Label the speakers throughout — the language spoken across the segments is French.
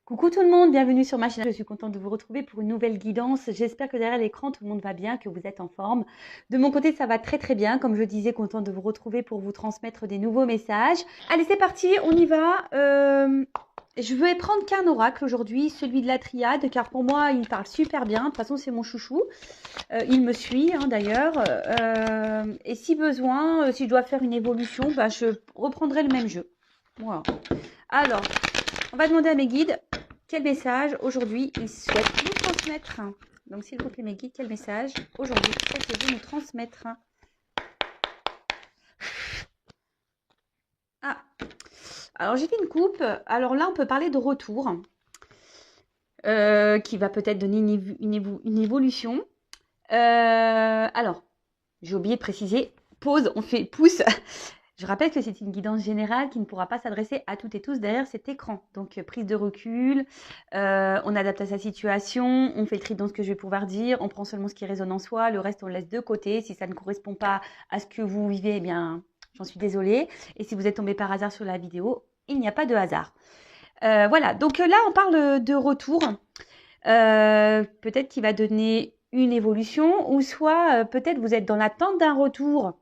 Speaker 1: Coucou tout le monde, bienvenue sur ma chaîne. Je suis contente de vous retrouver pour une nouvelle guidance. J'espère que derrière l'écran, tout le monde va bien, que vous êtes en forme. De mon côté, ça va très très bien. Comme je disais, contente de vous retrouver pour vous transmettre des nouveaux messages. Allez, c'est parti, on y va. Je vais prendre qu'un oracle aujourd'hui, celui de la triade, car pour moi, il parle super bien. De toute façon, c'est mon chouchou. Il me suit d'ailleurs. Et si besoin, si je dois faire une évolution, je reprendrai le même jeu. Voilà. Alors, on va demander à mes guides quel message aujourd'hui ils souhaitent nous transmettre. Donc, s'il vous plaît, mes guides, quel message aujourd'hui souhaitez-vous nous transmettre? Ah, alors j'ai fait une coupe. Alors là, on peut parler de retour qui va peut-être donner une évolution. Alors, j'ai oublié de préciser. Pause, on fait pouce. Je rappelle que c'est une guidance générale qui ne pourra pas s'adresser à toutes et tous derrière cet écran. Donc, prise de recul, on adapte à sa situation, on fait le tri dans ce que je vais pouvoir dire, on prend seulement ce qui résonne en soi, le reste on le laisse de côté. Si ça ne correspond pas à ce que vous vivez, eh bien, j'en suis désolée. Et si vous êtes tombé par hasard sur la vidéo, il n'y a pas de hasard. Voilà, donc là on parle de retour. Peut-être qu'il va donner une évolution, ou soit peut-être vous êtes dans l'attente d'un retour.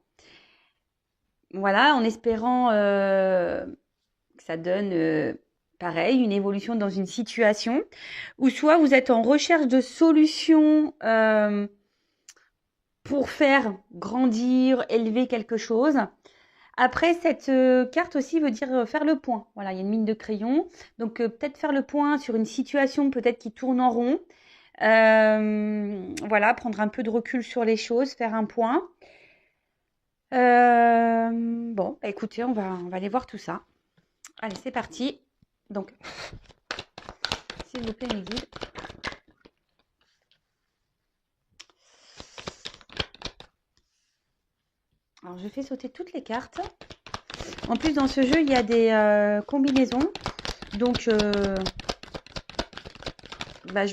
Speaker 1: Voilà, en espérant que ça donne pareil, une évolution dans une situation, ou soit vous êtes en recherche de solutions pour faire grandir, élever quelque chose. Après, cette carte aussi veut dire faire le point. Voilà, il y a une mine de crayon. Donc, peut-être faire le point sur une situation peut-être qui tourne en rond. Voilà, prendre un peu de recul sur les choses, faire un point. Bon, écoutez, on va aller voir tout ça. Allez, c'est parti. Donc, s'il vous plaît, mes guides. Alors, je fais sauter toutes les cartes. En plus, dans ce jeu, il y a des combinaisons. Donc, je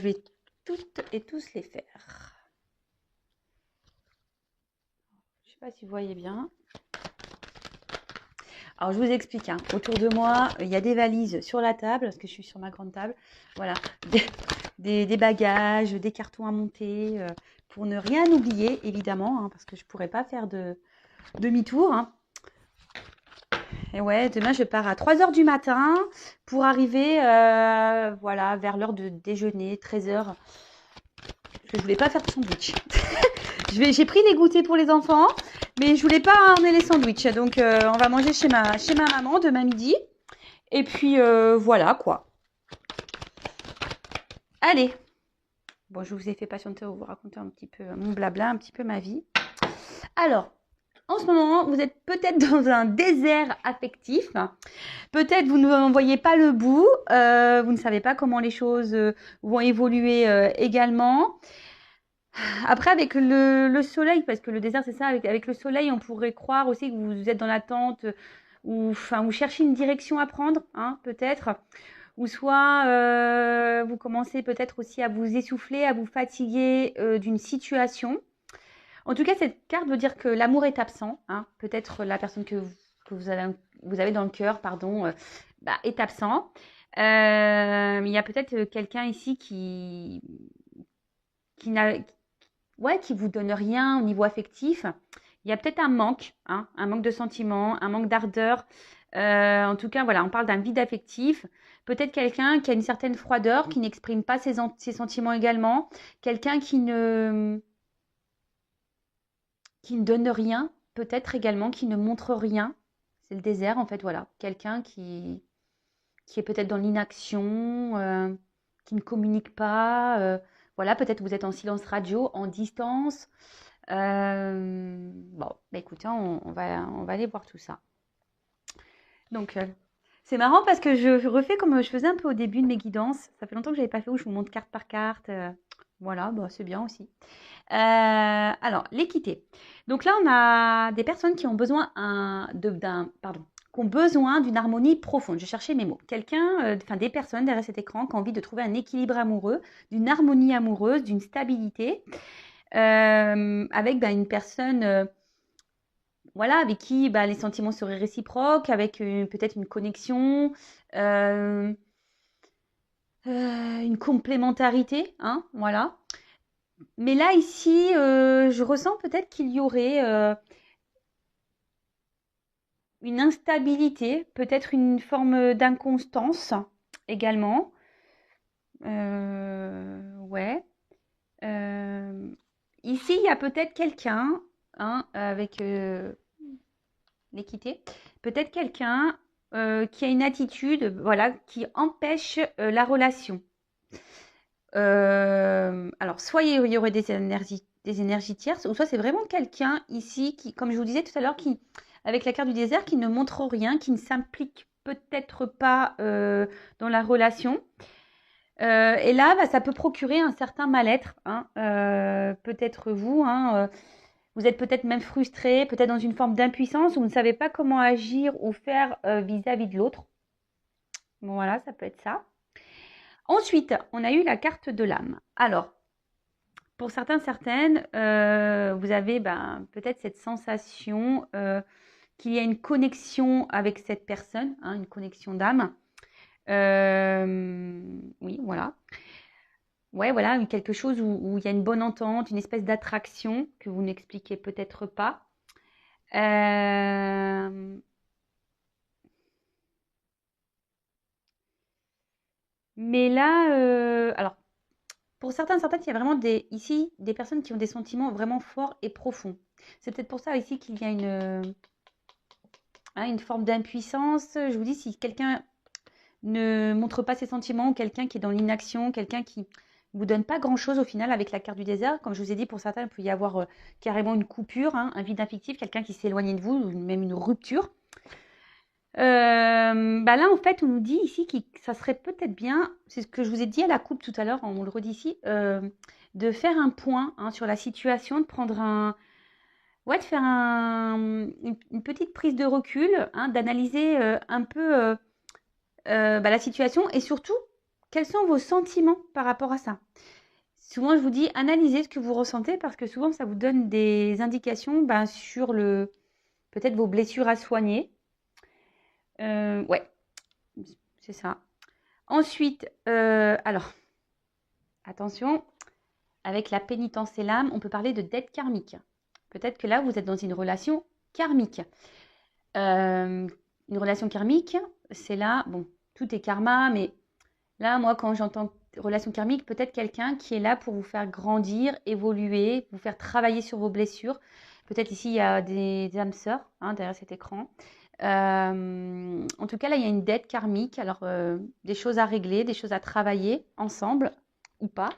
Speaker 1: vais toutes et tous les faire. Je ne sais pas si vous voyez bien. Alors, je vous explique. Autour de moi, il y a des valises sur la table, parce que je suis sur ma grande table. Voilà, des bagages, des cartons à monter, pour ne rien oublier, évidemment, parce que je ne pourrais pas faire de demi-tour. Et ouais, demain, je pars à 3 h du matin pour arriver voilà, vers l'heure de déjeuner, 13 h. Parce que je voulais pas faire de sandwich. J'ai pris des goûters pour les enfants, mais je voulais pas emmener les sandwichs. Donc, on va manger chez ma maman demain midi. Et puis, voilà, quoi. Allez. Bon, je vous ai fait patienter pour vous raconter un petit peu mon blabla, un petit peu ma vie. Alors, en ce moment, vous êtes peut-être dans un désert affectif. Peut-être vous ne voyez pas le bout. Vous ne savez pas comment les choses vont évoluer également. Après, avec le soleil, parce que le désert, c'est ça, avec le soleil, on pourrait croire aussi que vous êtes dans l'attente ou vous cherchez une direction à prendre, peut-être. Ou soit vous commencez peut-être aussi à vous essouffler, à vous fatiguer d'une situation. En tout cas, cette carte veut dire que l'amour est absent. Peut-être la personne que vous avez dans le cœur, pardon, est absent. Il y a peut-être quelqu'un ici qui vous donne rien au niveau affectif. Il y a peut-être un manque de sentiments, un manque d'ardeur. En tout cas, voilà, on parle d'un vide affectif. Peut-être quelqu'un qui a une certaine froideur, qui n'exprime pas ses sentiments également. Quelqu'un qui ne donne rien, peut-être également qui ne montre rien. C'est le désert, en fait, voilà. Quelqu'un qui est peut-être dans l'inaction, qui ne communique pas. Voilà, peut-être vous êtes en silence radio, en distance. Bon, écoutez, on va aller voir tout ça. Donc, c'est marrant parce que je refais comme je faisais un peu au début de mes guidances. Ça fait longtemps que je n'avais pas fait où je vous montre carte par carte. Voilà, c'est bien aussi. Alors, l'équité. Donc là, on a des personnes qui ont besoin qui ont besoin d'une harmonie profonde. Je cherchais mes mots. Des personnes derrière cet écran qui ont envie de trouver un équilibre amoureux, d'une harmonie amoureuse, d'une stabilité, avec une personne, voilà, avec qui les sentiments seraient réciproques, avec peut-être une connexion. une complémentarité, hein, voilà. Mais là, ici, je ressens peut-être qu'il y aurait une instabilité, peut-être une forme d'inconstance également. Ouais. Euh, Ici, il y a peut-être quelqu'un, hein, avec l'équité, peut-être quelqu'un qui a une attitude, voilà, qui empêche la relation. Alors, soit il y aurait des énergies tierces, ou soit c'est vraiment quelqu'un ici qui, comme je vous disais tout à l'heure, qui, avec la carte du désert, qui ne montre rien, qui ne s'implique peut-être pas dans la relation. Et là, bah, ça peut procurer un certain mal-être, hein. Peut-être vous, hein, vous êtes peut-être même frustré, peut-être dans une forme d'impuissance, où vous ne savez pas comment agir ou faire vis-à-vis de l'autre. Bon, voilà, ça peut être ça. Ensuite, on a eu la carte de l'âme. Alors, pour certains, certaines, vous avez ben, peut-être cette sensation qu'il y a une connexion avec cette personne, hein, une connexion d'âme. Oui, voilà. Ouais, voilà, quelque chose où il y a une bonne entente, une espèce d'attraction que vous n'expliquez peut-être pas. Euh, mais là, alors, pour certains, certaines, il y a vraiment ici des personnes qui ont des sentiments vraiment forts et profonds. C'est peut-être pour ça ici qu'il y a une forme d'impuissance. Je vous dis, si quelqu'un ne montre pas ses sentiments, ou quelqu'un qui est dans l'inaction, quelqu'un qui ne vous donne pas grand-chose au final avec la carte du désert, comme je vous ai dit, pour certains, il peut y avoir carrément une coupure, hein, un vide affectif, quelqu'un qui s'est éloigné de vous, ou même une rupture. Bah là, en fait, on nous dit ici que ça serait peut-être bien, c'est ce que je vous ai dit à la coupe tout à l'heure, on le redit ici, de faire un point, hein, sur la situation, de prendre ouais, de faire une petite prise de recul, hein, d'analyser un peu bah, la situation et surtout, quels sont vos sentiments par rapport à ça. Souvent, je vous dis, analysez ce que vous ressentez parce que souvent, ça vous donne des indications bah, sur peut-être vos blessures à soigner. Ouais, c'est ça. Ensuite, alors, attention, avec la pénitence et l'âme, on peut parler de dette karmique. Peut-être que là, vous êtes dans une relation karmique. Une relation karmique, c'est là, bon, tout est karma, mais là, moi, quand j'entends relation karmique, peut-être quelqu'un qui est là pour vous faire grandir, évoluer, vous faire travailler sur vos blessures. Peut-être ici, il y a des âmes sœurs, hein, derrière cet écran. En tout cas, là, il y a une dette karmique. Alors, des choses à régler, des choses à travailler ensemble ou pas.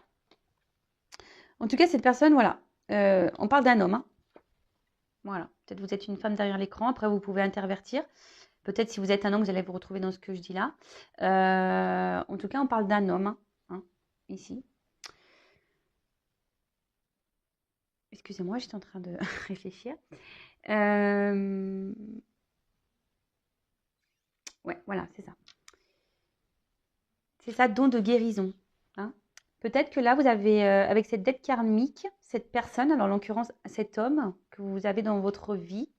Speaker 1: En tout cas, cette personne, voilà. On parle d'un homme, hein. Voilà. Peut-être vous êtes une femme derrière l'écran. Après, vous pouvez intervertir. Peut-être si vous êtes un homme, vous allez vous retrouver dans ce que je dis là. En tout cas, on parle d'un homme, hein, ici. Excusez-moi, j'étais en train de réfléchir. Ouais, voilà, c'est ça. C'est ça, don de guérison, hein. Peut-être que là, vous avez, avec cette dette karmique, cette personne, alors en l'occurrence cet homme que vous avez dans votre vie,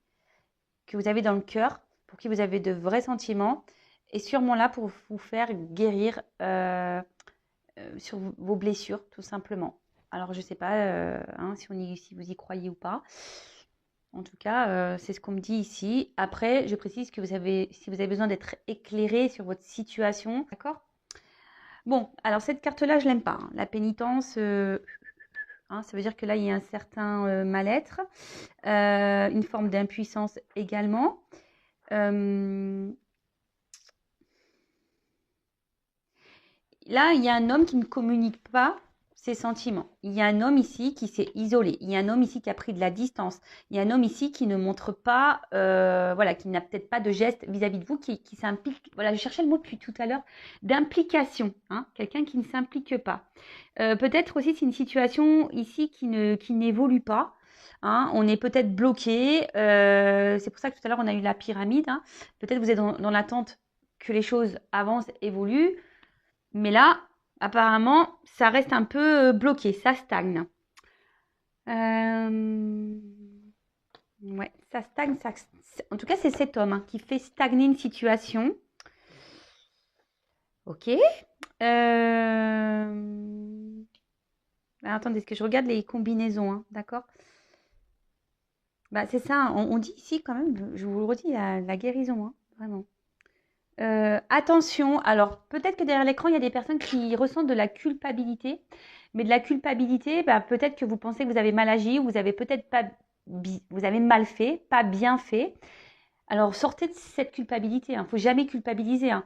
Speaker 1: que vous avez dans le cœur, pour qui vous avez de vrais sentiments, est sûrement là pour vous faire guérir sur vos blessures, tout simplement. Alors, je ne sais pas hein, si vous y croyez ou pas. En tout cas, c'est ce qu'on me dit ici. Après, je précise que si vous avez besoin d'être éclairé sur votre situation, d'accord? Bon, alors cette carte-là, je l'aime pas, hein. La pénitence, hein, ça veut dire que là, il y a un certain mal-être, une forme d'impuissance également. Là, il y a un homme qui ne communique pas ses sentiments. Il y a un homme ici qui s'est isolé. Il y a un homme ici qui a pris de la distance. Il y a un homme ici qui ne montre pas, voilà, qui n'a peut-être pas de geste vis-à-vis de vous, qui s'implique. Voilà, je cherchais le mot depuis tout à l'heure d'implication. Hein, quelqu'un qui ne s'implique pas. Peut-être aussi c'est une situation ici qui n'évolue pas. Hein, on est peut-être bloqué. C'est pour ça que tout à l'heure on a eu la pyramide. Hein. Peut-être vous êtes dans l'attente que les choses avancent, évoluent. Mais là, apparemment, ça reste un peu bloqué, ça stagne. Ouais, ça stagne. En tout cas, c'est cet homme hein, qui fait stagner une situation. Ok. Attendez, est-ce que je regarde les combinaisons, hein, d'accord? Bah, c'est ça, on dit ici quand même, je vous le redis, la guérison, hein, vraiment. Attention, alors peut-être que derrière l'écran, il y a des personnes qui ressentent de la culpabilité, mais de la culpabilité, bah, peut-être que vous pensez que vous avez mal agi ou vous avez peut-être pas, vous avez mal fait, pas bien fait. Alors sortez de cette culpabilité, il ne faut jamais culpabiliser, hein.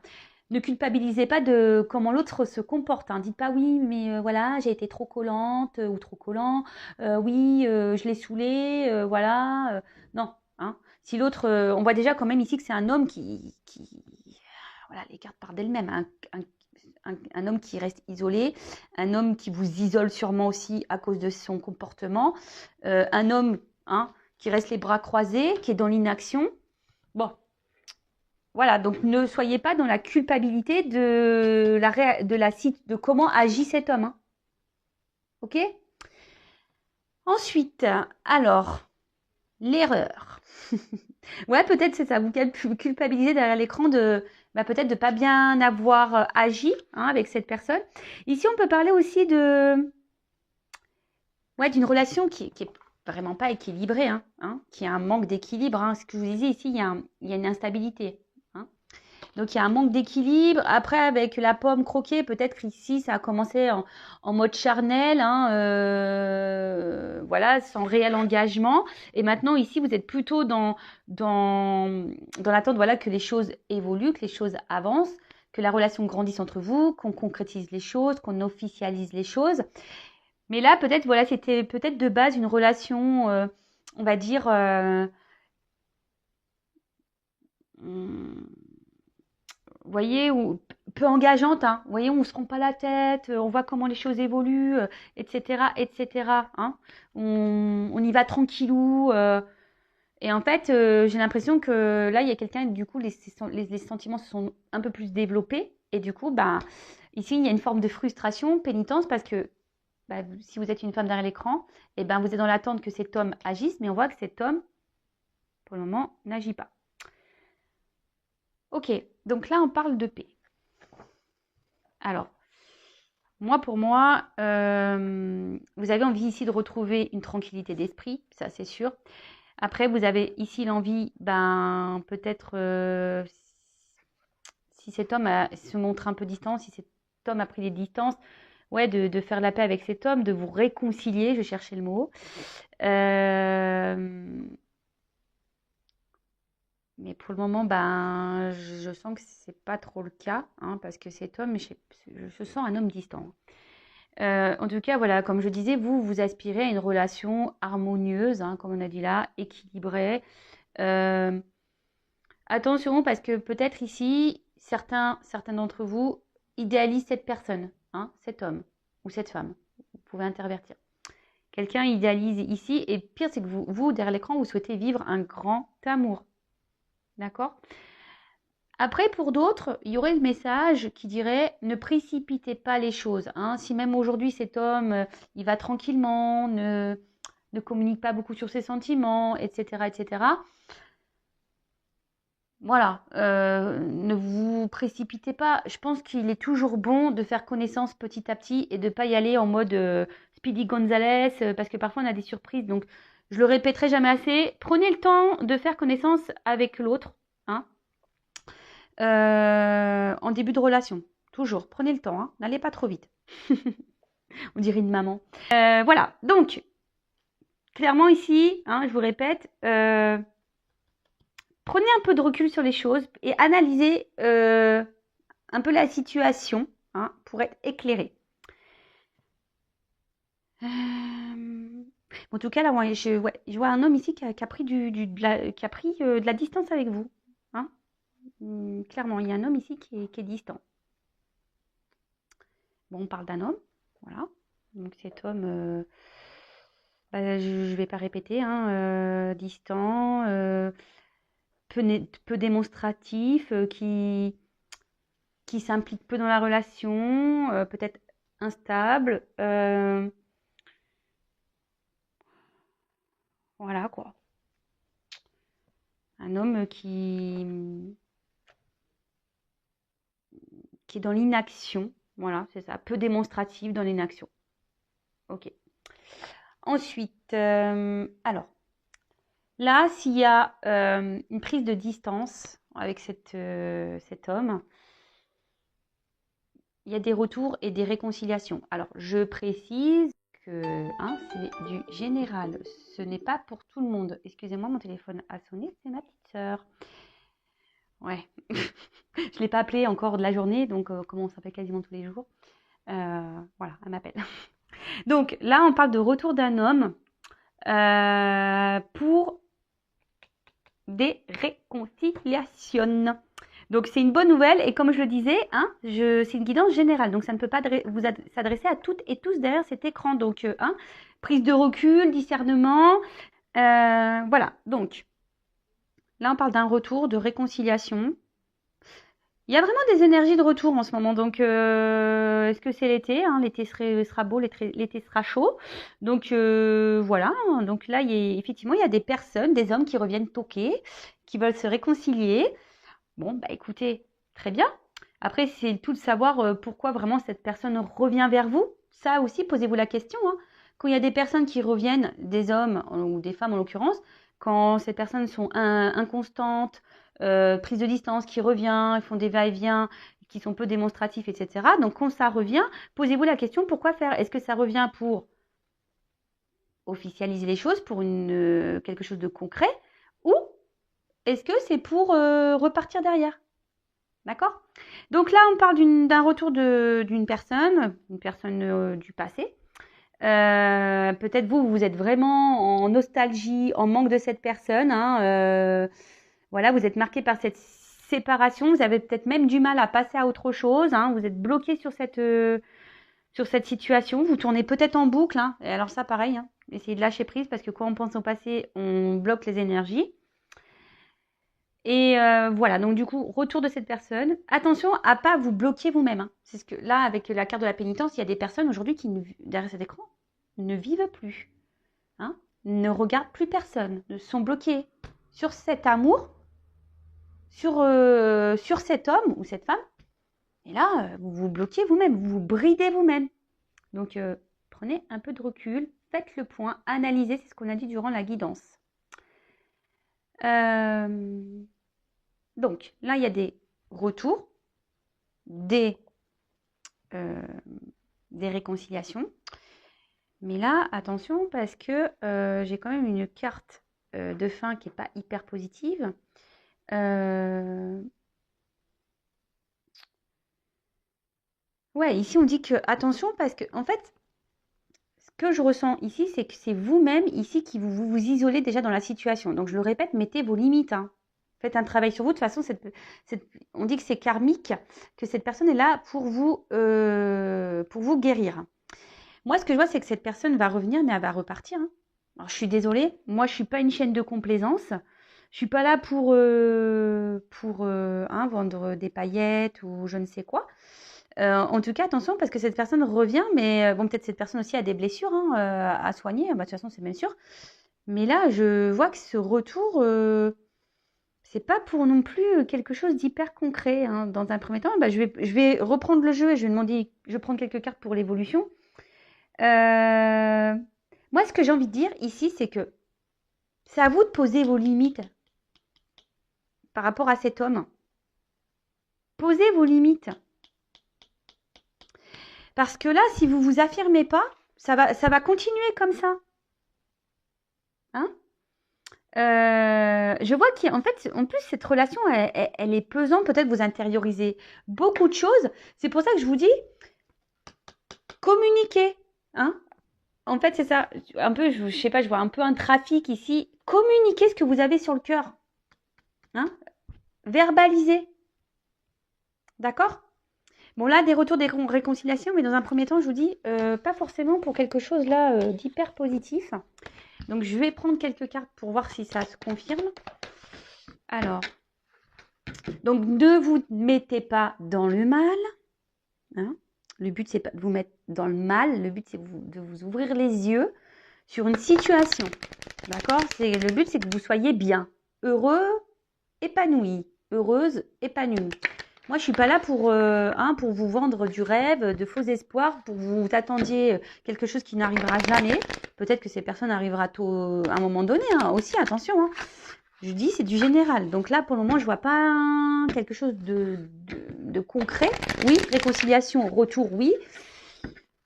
Speaker 1: Ne culpabilisez pas de comment l'autre se comporte, hein. Dites pas oui, mais voilà, j'ai été trop collante ou trop collant. Oui, je l'ai saoulé, voilà. Non, hein. Si l'autre, on voit déjà quand même ici que c'est un homme qui voilà, les cartes partent d'elles-mêmes. Un homme qui reste isolé, un homme qui vous isole sûrement aussi à cause de son comportement, un homme, hein, qui reste les bras croisés, qui est dans l'inaction. Bon, voilà, donc ne soyez pas dans la culpabilité de comment agit cet homme, hein. Ok? Ensuite, alors, l'erreur. Ouais, peut-être c'est ça, vous culpabilisez derrière l'écran de peut-être de pas bien avoir agi, hein, avec cette personne. Ici, on peut parler aussi d'une relation qui est vraiment pas équilibrée, hein, qui a un manque d'équilibre, hein. Ce que je vous disais ici, il y a une instabilité, hein. Donc il y a un manque d'équilibre. Après, avec la pomme croquée, peut-être qu'ici, ça a commencé en mode charnel, hein, voilà, sans réel engagement. Et maintenant, ici, vous êtes plutôt dans l'attente, voilà, que les choses évoluent, que les choses avancent, que la relation grandisse entre vous, qu'on concrétise les choses, qu'on officialise les choses. Mais là, peut-être, voilà, c'était peut-être de base une relation, on va dire, hum, vous voyez, peu engageante, hein. Vous voyez, on ne se rend pas la tête, on voit comment les choses évoluent, etc., etc., hein. On y va tranquillou. Et en fait, j'ai l'impression que là, il y a quelqu'un, du coup, les sentiments se sont un peu plus développés. Et du coup, bah, ici, il y a une forme de frustration, pénitence, parce que bah, si vous êtes une femme derrière l'écran, et ben, vous êtes dans l'attente que cet homme agisse, mais on voit que cet homme, pour le moment, n'agit pas. Ok, donc là, on parle de paix. Alors, pour moi, vous avez envie ici de retrouver une tranquillité d'esprit, ça c'est sûr. Après, vous avez ici l'envie, peut-être, si cet homme se montre un peu distant, si cet homme a pris des distances, ouais, de faire la paix avec cet homme, de vous réconcilier, je cherchais le mot. Euh, mais pour le moment, je sens que c'est pas trop le cas, hein, parce que cet homme, je sens un homme distant. En tout cas, voilà, comme je disais, vous aspirez à une relation harmonieuse, hein, comme on a dit là, équilibrée. Euh, Attention, parce que peut-être ici, certains d'entre vous idéalisent cette personne, hein, cet homme ou cette femme. Vous pouvez intervertir. Quelqu'un idéalise ici, et pire, c'est que vous, derrière l'écran, vous souhaitez vivre un grand amour. D'accord? Après, pour d'autres, il y aurait le message qui dirait ne précipitez pas les choses, hein. Si même aujourd'hui cet homme, il va tranquillement, ne communique pas beaucoup sur ses sentiments, etc., etc. Voilà, ne vous précipitez pas. Je pense qu'il est toujours bon de faire connaissance petit à petit et de ne pas y aller en mode Speedy Gonzales, parce que parfois on a des surprises. Donc, je le répéterai jamais assez. Prenez le temps de faire connaissance avec l'autre, hein, en début de relation. Toujours, prenez le temps, hein, n'allez pas trop vite. On dirait une maman. Voilà, donc, clairement ici, hein, je vous répète, prenez un peu de recul sur les choses et analysez un peu la situation, hein, pour être éclairé. En tout cas, là, ouais, je vois un homme ici qui a pris, de la distance avec vous, hein. Clairement, il y a un homme ici qui est distant. Bon, on parle d'un homme, voilà. Donc cet homme, je ne vais pas répéter, hein, distant, peu démonstratif, qui s'implique peu dans la relation, peut-être instable. Voilà quoi. Un homme qui est dans l'inaction, Voilà, c'est ça. Peu démonstratif dans l'inaction. Ok. Ensuite, alors, là, s'il y a une prise de distance avec cet homme, il y a des retours et des réconciliations. Alors, je précise que c'est du général. Ce n'est pas pour tout le monde. Excusez-moi, mon téléphone a sonné, c'est ma petite sœur. Ouais. Je ne l'ai pas appelée encore de la journée, donc comme on s'appelle quasiment tous les jours. Voilà, elle m'appelle. Donc là, on parle de retour d'un homme pour des réconciliations. Donc c'est une bonne nouvelle et comme je le disais, c'est une guidance générale. Donc ça ne peut pas vous s'adresser à toutes et tous derrière cet écran. Donc prise de recul, discernement, voilà. Donc là on parle d'un retour, de réconciliation. Il y a vraiment des énergies de retour en ce moment. Donc est-ce que c'est l'été, l'été sera beau, l'été sera chaud. Donc voilà. Donc là effectivement il y a des personnes, des hommes qui reviennent toquer, qui veulent se réconcilier. Bon, bah écoutez, très bien. Après, c'est tout de savoir pourquoi vraiment cette personne revient vers vous. Ça aussi, posez-vous la question. Quand il y a des personnes qui reviennent, des hommes ou des femmes en l'occurrence, quand ces personnes sont inconstantes, prise de distance, qui revient, ils font des va-et-vient, qui sont peu démonstratifs, etc. Donc quand ça revient, posez-vous la question, pourquoi faire? Est-ce que ça revient pour officialiser les choses, pour quelque chose de concret, ou est-ce que c'est pour repartir derrière? D'accord? Donc là, on parle d'un retour d'une personne du passé. Peut-être vous êtes vraiment en nostalgie, en manque de cette personne. Voilà, vous êtes marqué par cette séparation. Vous avez peut-être même du mal à passer à autre chose. Vous êtes bloqué sur cette situation. Vous tournez peut-être en boucle. Et alors ça, pareil, essayez de lâcher prise parce que quand on pense au passé, on bloque les énergies. Et voilà, donc du coup, retour de cette personne. Attention à pas vous bloquer vous-même. C'est ce que là, avec la carte de la pénitence, il y a des personnes aujourd'hui qui, derrière cet écran, ne vivent plus, ne regardent plus personne, ne sont bloqués sur cet amour, sur cet homme ou cette femme. Et là, vous vous bloquez vous-même, vous vous bridez vous-même. Donc, prenez un peu de recul, faites le point, analysez, c'est ce qu'on a dit durant la guidance. Donc, là, il y a des retours, des réconciliations. Mais là, attention, parce que j'ai quand même une carte de fin qui n'est pas hyper positive. Ouais, ici, on dit que attention, parce que, en fait, ce que je ressens ici, c'est que c'est vous-même, ici, qui vous isolez déjà dans la situation. Donc, je le répète, mettez vos limites, Faites un travail sur vous. De toute façon, on dit que c'est karmique, que cette personne est là pour vous guérir. Moi, ce que je vois, c'est que cette personne va revenir, mais elle va repartir. Alors, je suis désolée. Moi, je ne suis pas une chaîne de complaisance. Je ne suis pas là pour vendre des paillettes ou je ne sais quoi. En tout cas, attention, parce que cette personne revient, mais bon, peut-être cette personne aussi a des blessures à soigner. De toute façon, c'est même sûr. Mais là, je vois que ce retour... c'est pas pour non plus quelque chose d'hyper concret. Dans un premier temps, je vais reprendre le jeu et je vais demander, je vais prendre quelques cartes pour l'évolution. Moi, ce que j'ai envie de dire ici, c'est que c'est à vous de poser vos limites par rapport à cet homme. Posez vos limites. Parce que là, si vous ne vous affirmez pas, ça va continuer comme ça. Je vois qu'en fait, en plus, cette relation, elle est pesante. Peut-être vous intériorisez beaucoup de choses. C'est pour ça que je vous dis, communiquez. En fait, c'est ça. Un peu, je sais pas, je vois un peu un trafic ici. Communiquez ce que vous avez sur le cœur. Verbalisez. D'accord? Bon, là, des retours, des réconciliations, mais dans un premier temps, je vous dis, pas forcément pour quelque chose là d'hyper positif. Donc, je vais prendre quelques cartes pour voir si ça se confirme. Alors, donc, ne vous mettez pas dans le mal. Le but, c'est pas de vous mettre dans le mal. Le but, c'est de vous ouvrir les yeux sur une situation. D'accord? Le but, c'est que vous soyez bien, heureux, épanoui, heureuse, épanouie. Moi, je suis pas là pour vous vendre du rêve, de faux espoirs, pour vous attendiez quelque chose qui n'arrivera jamais. Peut-être que ces personnes arrivera tôt, à un moment donné, hein, aussi, attention. Hein. Je dis, c'est du général. Donc là, pour le moment, je vois pas quelque chose de concret. Oui, réconciliation, retour, oui.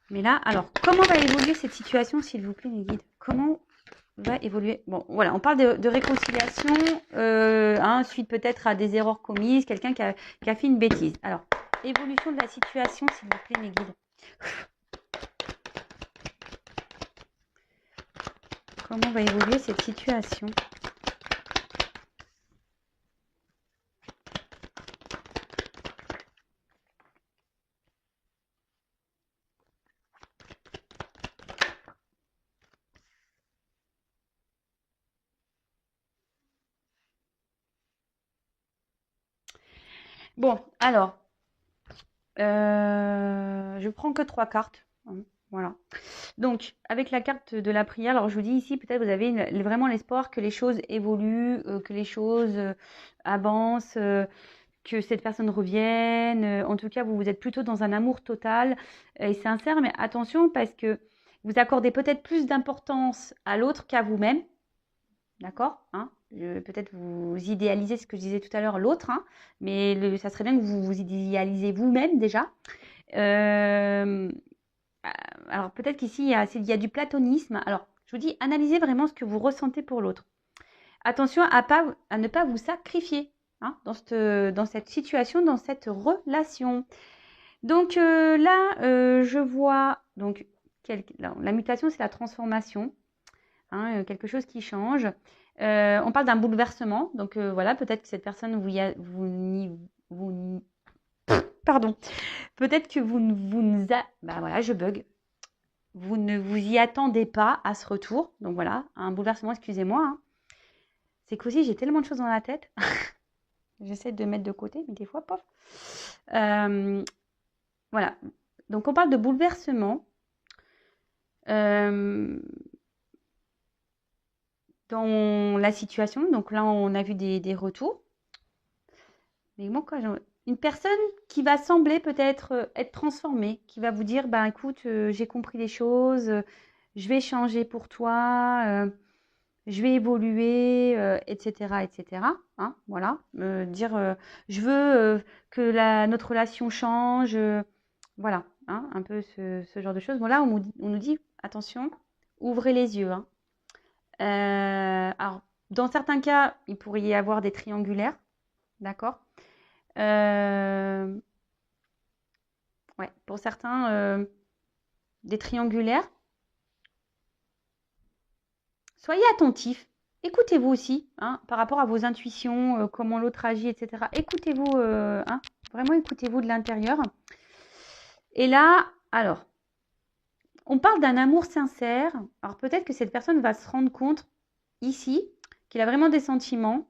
Speaker 1: Mais là, alors, comment va évoluer cette situation, s'il vous plaît, mes guides? Comment va évoluer? Bon, voilà, on parle de réconciliation, suite peut-être à des erreurs commises, quelqu'un qui a fait une bêtise. Alors, évolution de la situation, s'il vous plaît, mes guides. Comment va évoluer cette situation? Bon, alors, je prends que 3 cartes. Voilà. Donc, avec la carte de la prière, alors je vous dis ici, peut-être vous avez vraiment l'espoir que les choses évoluent, que les choses avancent, que cette personne revienne. En tout cas, vous êtes plutôt dans un amour total et sincère, mais attention parce que vous accordez peut-être plus d'importance à l'autre qu'à vous-même. D'accord, hein? Peut-être vous idéalisez ce que je disais tout à l'heure, l'autre, hein, mais ça serait bien que vous vous idéalisez vous-même déjà. Euh, alors peut-être qu'ici, il y a du platonisme. Alors, je vous dis, analysez vraiment ce que vous ressentez pour l'autre. Attention à ne pas vous sacrifier hein, dans cette situation, dans cette relation. Donc là, je vois, donc, la mutation, c'est la transformation, hein, quelque chose qui change. On parle d'un bouleversement, donc voilà, peut-être que cette personne, pardon, peut-être que bah voilà, je bug. Vous ne vous y attendez pas à ce retour. Donc voilà, un bouleversement, excusez-moi. Hein. C'est qu'aussi, j'ai tellement de choses dans la tête. J'essaie de mettre de côté, mais des fois, pof. Voilà. Donc on parle de bouleversement. Dans la situation. Donc là, on a vu des retours. Mais moi, quoi, une personne qui va sembler peut-être être transformée, qui va vous dire, ben écoute, j'ai compris les choses, je vais changer pour toi, je vais évoluer, etc., etc. Hein, voilà, dire, je veux que notre relation change, voilà, hein, un peu ce genre de choses. Voilà, on nous dit, attention, ouvrez les yeux. Hein. Alors, dans certains cas, il pourrait y avoir des triangulaires, d'accord. Ouais, pour certains, des triangulaires. Soyez attentifs. Écoutez-vous aussi, hein, par rapport à vos intuitions, comment l'autre agit, etc. Écoutez-vous, hein, vraiment écoutez-vous de l'intérieur. Et là, alors, on parle d'un amour sincère. Alors peut-être que cette personne va se rendre compte ici qu'il a vraiment des sentiments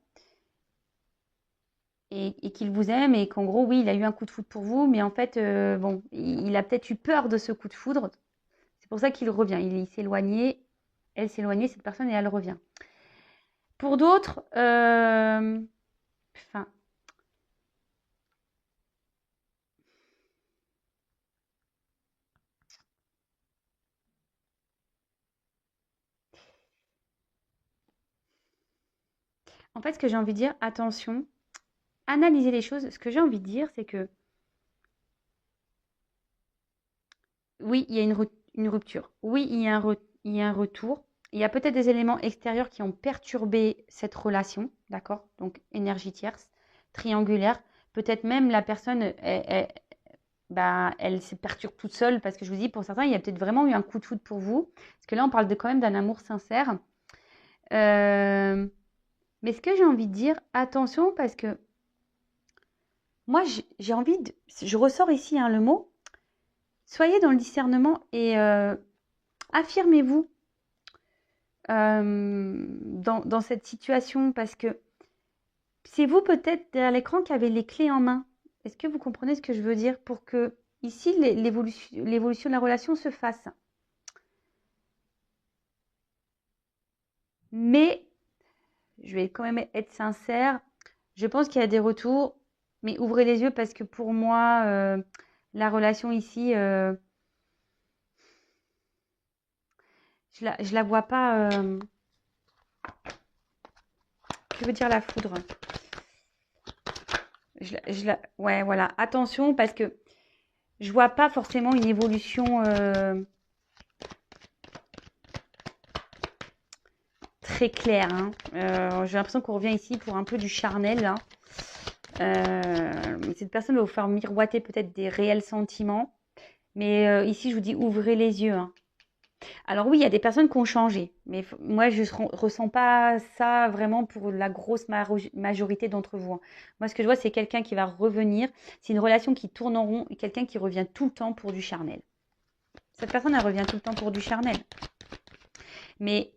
Speaker 1: et qu'il vous aime et qu'en gros, oui, il a eu un coup de foudre pour vous, mais en fait, bon, il a peut-être eu peur de ce coup de foudre. C'est pour ça qu'il revient. Il s'éloignait, elle s'éloignait, cette personne, et elle revient. Pour d'autres, enfin, en fait, ce que j'ai envie de dire, attention, analysez les choses. Ce que j'ai envie de dire, c'est que oui, il y a une rupture. Oui, il y a un retour. Il y a peut-être des éléments extérieurs qui ont perturbé cette relation, d'accord? Donc, énergie tierce, triangulaire. Peut-être même la personne, bah, elle se perturbe toute seule parce que je vous dis, pour certains, il y a peut-être vraiment eu un coup de foudre pour vous. Parce que là, on parle quand même d'un amour sincère. Euh, mais ce que j'ai envie de dire, attention parce que moi, j'ai envie de... Je ressors ici hein, le mot. Soyez dans le discernement et affirmez-vous dans cette situation parce que c'est vous peut-être derrière l'écran qui avez les clés en main. Est-ce que vous comprenez ce que je veux dire pour que ici l'évolution de la relation se fasse? Mais je vais quand même être sincère. Je pense qu'il y a des retours. Mais ouvrez les yeux parce que pour moi, la relation ici, je la vois pas. Que veut dire la foudre? Ouais, voilà. Attention parce que je vois pas forcément une évolution très claire, hein. J'ai l'impression qu'on revient ici pour un peu du charnel, hein. Cette personne va vous faire miroiter peut-être des réels sentiments. Mais ici, je vous dis, ouvrez les yeux, hein. Alors oui, il y a des personnes qui ont changé, mais moi, je ne ressens pas ça vraiment pour la grosse majorité d'entre vous, hein. Moi, ce que je vois, c'est quelqu'un qui va revenir. C'est une relation qui tourne en rond et quelqu'un qui revient tout le temps pour du charnel. Cette personne, elle revient tout le temps pour du charnel. Mais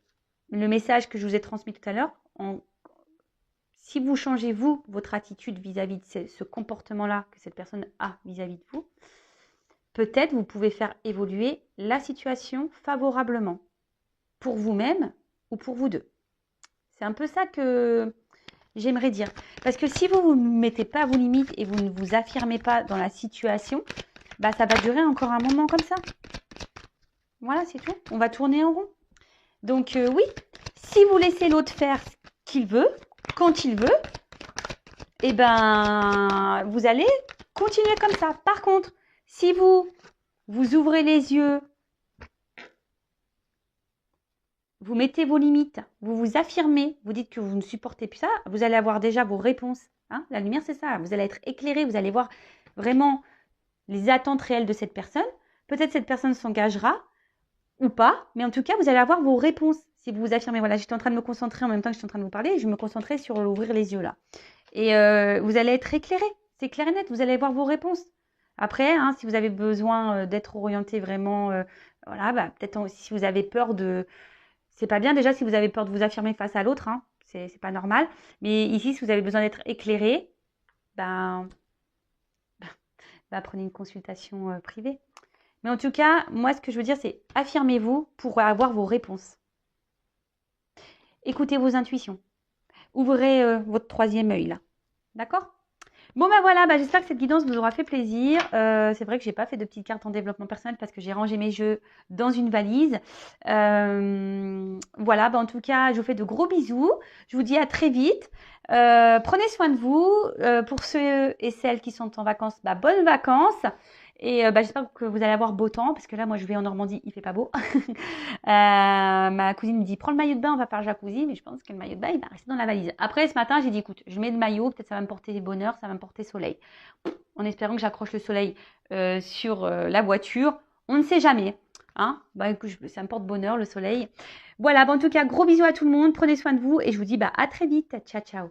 Speaker 1: le message que je vous ai transmis tout à l'heure, si vous changez, vous, votre attitude vis-à-vis de ce comportement-là que cette personne a vis-à-vis de vous, peut-être vous pouvez faire évoluer la situation favorablement pour vous-même ou pour vous deux. C'est un peu ça que j'aimerais dire. Parce que si vous ne mettez pas vos limites et vous ne vous affirmez pas dans la situation, bah ça va durer encore un moment comme ça. Voilà, c'est tout. On va tourner en rond. Donc oui, si vous laissez l'autre faire ce qu'il veut, quand il veut, eh ben vous allez continuer comme ça. Par contre, si vous ouvrez les yeux, vous mettez vos limites, vous vous affirmez, vous dites que vous ne supportez plus ça, vous allez avoir déjà vos réponses, hein. La lumière, c'est ça. Vous allez être éclairé, vous allez voir vraiment les attentes réelles de cette personne. Peut-être cette personne s'engagera ou pas, mais en tout cas, vous allez avoir vos réponses si vous vous affirmez. Voilà, j'étais en train de me concentrer en même temps que j'étais en train de vous parler, et je me concentrais sur ouvrir les yeux là. Et vous allez être éclairé, c'est clair et net, vous allez avoir vos réponses. Après, hein, si vous avez besoin d'être orienté vraiment, voilà, bah, peut-être si vous avez peur de... C'est pas bien déjà si vous avez peur de vous affirmer face à l'autre, hein, c'est pas normal. Mais ici, si vous avez besoin d'être éclairé, ben, prenez une consultation privée. Mais en tout cas, moi, ce que je veux dire, c'est affirmez-vous pour avoir vos réponses. Écoutez vos intuitions. Ouvrez votre troisième œil, là. D'accord? Bon, ben voilà, j'espère que cette guidance vous aura fait plaisir. C'est vrai que j'ai pas fait de petites cartes en développement personnel parce que j'ai rangé mes jeux dans une valise. Voilà, en tout cas, je vous fais de gros bisous. Je vous dis à très vite. Prenez soin de vous. Pour ceux et celles qui sont en vacances, bonnes vacances. Et j'espère que vous allez avoir beau temps parce que là, moi, je vais en Normandie, il fait pas beau. Ma cousine me dit prends le maillot de bain, on va faire jacuzzi, mais je pense que le maillot de bain, il va rester dans la valise. Après, ce matin, j'ai dit écoute, je mets le maillot, peut-être ça va me porter bonheur, ça va me porter soleil. En espérant que j'accroche le soleil sur la voiture. On ne sait jamais. Hein, écoute, ça me porte bonheur, le soleil. Voilà, en tout cas, gros bisous à tout le monde. Prenez soin de vous et je vous dis à très vite. Ciao, ciao.